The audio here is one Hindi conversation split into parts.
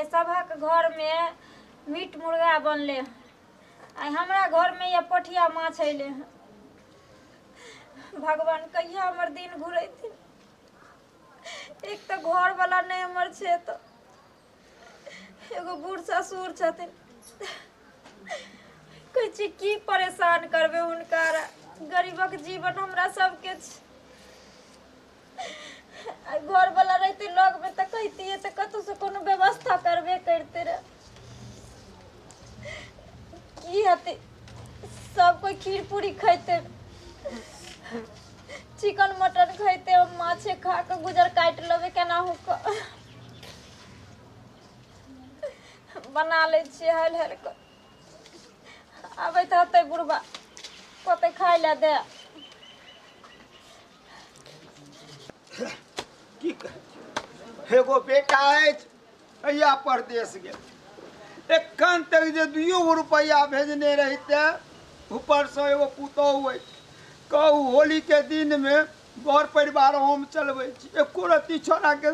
आई सभक घर में मीट मुर्गा बनले। आई हमरा घर में ये पोठिया माछ अइले। भगवान कहिया हमर दिन घुरेथिन। एक तो घर वाला नहीं हमर छे, तो एगो बूढ़ ससुर छथिन। कहै छी की परेशान करबे हुनका। गरीबक जीवन हमरा सबके घर वाला रहते लग में तो कहती तो कतौ से कोनो व्यवस्था करबे करते रहे। की हते सब कोई खीर पूरी खाते, चिकन मटन खाते, माछे खा के गुजर काट लेबे केनाहू के बना ले छिए। हल हल के आबैत हते बुढ़बा कते खाइ ले दे। एगो बेटा है परदेश गेल। एखन तक जे 2 रुपया भेजने रहते, ऊपर से एगो पुतहु है। कहू होली के दिन में घर परिवार हम चलबै छी, एको रत्ती छोड़ा के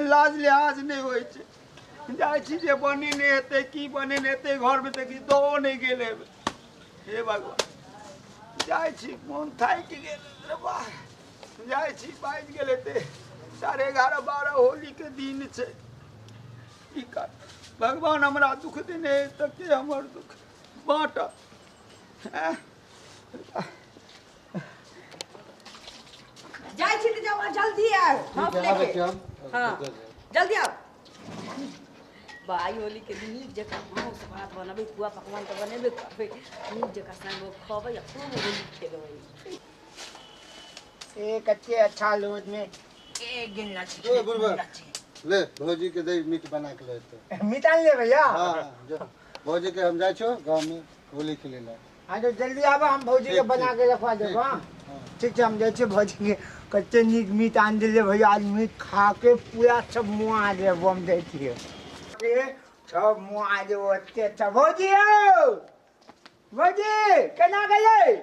लाज लिहाज नहीं होइ छै। जाइ छी जे बनेने हेतै, की बनेने हेतै, घर में तो किछु दो नहीं गेल हेबै। हे भगवान, जाइ छी मोन थाकि गेल रे बा। जाइ छी बाजि गेल हेतै 11:30 12 होली के दिन छै। की कर भगवान हमरा दुख देने तो के हमर दुख बाँटत। जाइ छी त जाओ, जल्दी आओ। हम लेके हां जल्दी आओ। भाई होली के दिन नीक जगह मांस भात बनबे, पुआ पकवान तो बनेबे करबे, नीक जगह संग खबै या खूब होली खेलबै। एक अच्छे अच्छा लोज में एक गिन लाची ले भौजी के दही मीट बना के लेते। मीट आन ले भैया। हां जो भौजी के हम जाय छो गांव में होली खेले ला। हां तो जल्दी आबो, हम भौजी के बना के रखवा देबो। हां ठीक छै, हम जाय छी भौजी के कच्चे नीक मीट आन देले भैया। आज मीट खा के पूरा सब मुआ देबो हम जाय छी। के सब मुआ देबो अच्छे अच्छा। भौजी हो भौजी केना गेलै?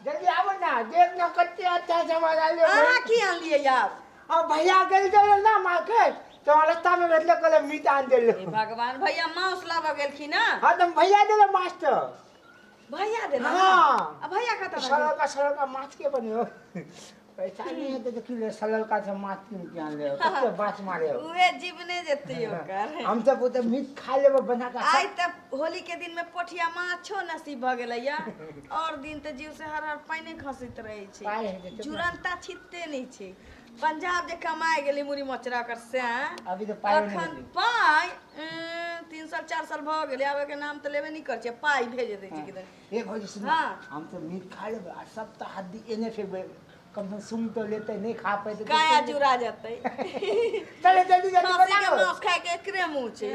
जल्दी आबो ना, देख ना कच्चे अच्छा सामान आले। अहाँ की आन लिए यार? अब भैया गेल छलै ना मार्केट, तो रास्ता में भेटले कहले मीट आन देले। हे भगवान, भैया मांस लाबऽ गेलखिन ना? हां तो भैया देले मास्टर। भैया दे ना? हां अब भैया कतऽ सरल का माछ के बनियो। पैसा नहीं है तो किलो सरल का से माछ कीन के आन ले। कते बात मारे उहे जीवने जेते ओकर। हम सब तो मीट खा लेबो बना के। आई त होली के दिन में पोठिया माछो नसीब भ गेलैया। और दिन त जीव से हर हर पानी खसित रहे छै, जुरंता छिते नहीं छै। पंजाब जे कमाए गेली मुरी मचरा कर से अभी तो पाई नहीं। अखन पाई 3 साल 4 साल भ गेलै, आबे के नाम त लेबे नहीं कर छै, पाई भेज दै छै किधर। एक हो जैसे हम तो मीट खा लेबो आ सब तो हड्डी एने फेंकबे। कम से सुन तो लेते नहीं खा पाते काया जुरा जतै। चले जल्दी जल्दी खसी के बनाओ। मांस खाए के एकरे मुंह छै।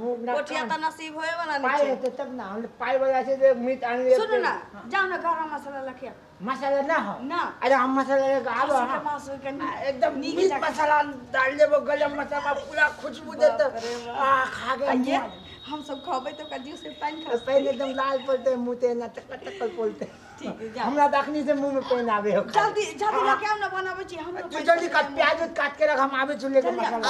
पोठिया त नसीब होए वाला नहीं पाई छै। होते तब ना, हम पाई वाला से मीट आन ले। सुनो ना, जाओ ना गरम मसाला लखिया। मसाला ना हो ना। अरे हम मसाला लेके आबो। खसी के मांस एकदम मीट मसाला डाल देबो, गरम मसाला पूरा खुशबू देते। आ खा के हम सब खबै तो कजू से पानी खा। पहले एकदम लाल पड़ते मुंह ते ना टक टक बोलते। ठीक है जा। हमरा दखनी से मुंह में पेन आवे हो। जल्दी जल्दी लेके आओ ना, बनाबै छी हम। तू जल्दी काट, प्याज काट के रख, हम आवे चूल्हे के मसाला।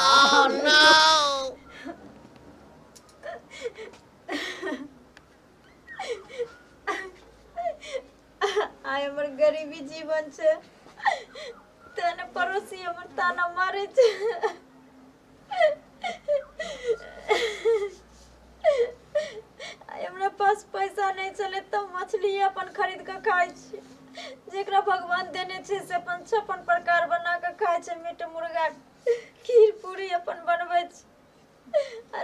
आई हमर गरीबी जीवन छै, तेने पड़ोसी हमर ताना मारे छै। आई हमरा पास पैसा नहीं चले तो मछली अपन खरीद के खाइ छी। जेकरा भगवान देने छै से अपन 56 प्रकार बना के खाइ छै। मीट मुर्गा खीर पूरी अपन बनबै छै।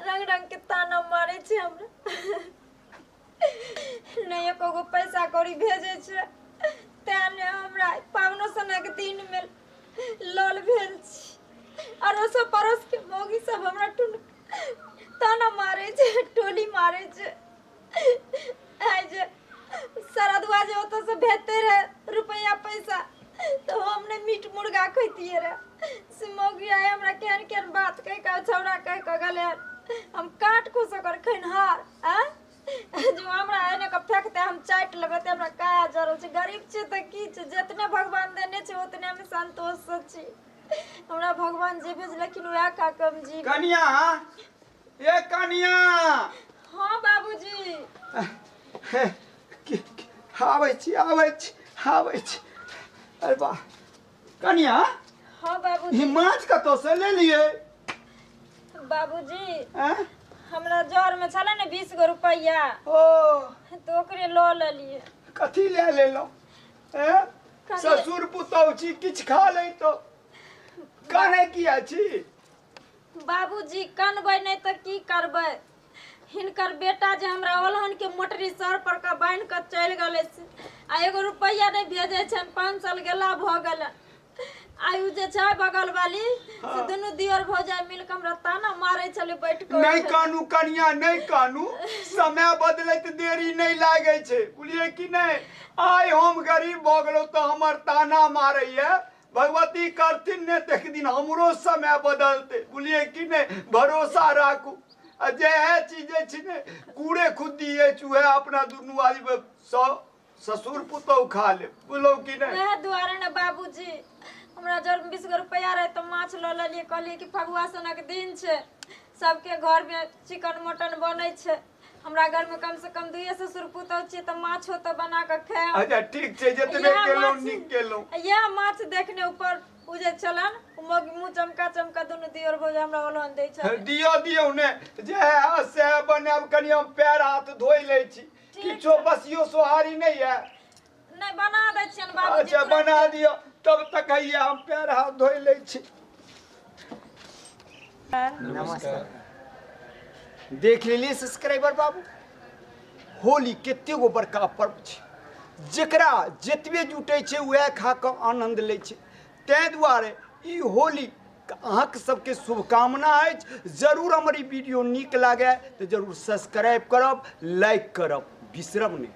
रंग रंग के ताना मारे छै हमरा। नहीं एको गो पैसा कौड़ी भेजे छै, तेने हमरा पावनो सनक दिन में लल भेल छी। अड़ोसो पड़ोस के मौगी सब हमरा ताना मारे छै, टोली मारे छै। आई जे सरदुआ जे ओतो से भेजते रहे रुपया पैसा, तो हमने मीट मुर्गा खैतिए रहे। से मौगी आई हमरा केहन केहन बात कह के छौड़ा कह के गले। हम काट को सकर खैनहार जो हमरा एने के फेंकते हम चाट लेबे त हमरा काया जरूर छै। गरीब छै त की छै, जितने भगवान देने छै उतने में संतोष छी। हमरा भगवान जे भेजलखिन वएह खा के हम जी। कनिया ए कनिया हाँ बाबूजी। आबै छी अरे वाह कनिया हाँ ई बाबूजी। माछ कतौ से ले लिए बाबूजी हैं? हमरा जर में छले ने 20 गो रुपया ओ तो ओकरे लऽ लेलिए। कथी ले लेलो हैं? कनी- ससुर पुतौह छी किछ खा ले तो काहे किया छी बाबूजी कनबै नहीं तो की करबै। हिनकर बेटा जे हमरा ओलहन के मोटरी सर पर का बांध के चल गले से आ 1 रुपया नहीं भेजे छन। 5 साल गेला भ गेल। आयु जे छै बगल वाली से दुनू दियर भौजाई मिल के हमरा ताना मारे छले बैठ के। नहीं कानू कनिया नहीं कानू समय बदलैत देरी नहीं लागे छे बुझलिए कि नहीं। आइ हम गरीब भ गेलो तो हमर ताना मारैया भगवती करथिन ने देख दिन हमरो समय बदलते बुझलिए कि नहीं। भरोसा राखू आ जे है चीजें छी ने कूड़े खुदी है चूहे अपना दुनू आदमी ससुर पुतौह खा ले बोलो कि नहीं। वह दुआरे ने बाबूजी हमरा जर 20 गो रुपया रहे तो माछ ल लेलिए। कहलिए कि फगुआ सनक दिन छे सबके घर में चिकन मटन बनै छे। हमरा घर में कम से कम 2 ससुर पुतौह छी तो माछ हो तो बना के खाए। अच्छा ठीक छे जतबे केलो निक केलो। यह माछ देखने ऊपर उजे चलन मुंह चमका दोनों दियर भौजा हमरा ओलहन दै छै। दियो ने जे है से बनाब कनी हम पैर हाथ धोइ ले छी किछो बसियो सोहारी नहीं है। नहीं बना दै छियन बाबूजी। अच्छा बना दियो तब तक आइए हम पैर हाथ धोइ ले छी। नमस्कार। देख लेलिए सब्सक्राइबर बाबू होली कते गो बड़का पर्व छै जेकरा जतबे जुटे छै वह खा के आनंद ले छै। तै दुआरे ई होली अहाँके सबके शुभकामना अछि। जरूर हमर ई वीडियो नीक लागे तो जरूर सब्सक्राइब करब लाइक करब बिसरब नहीं।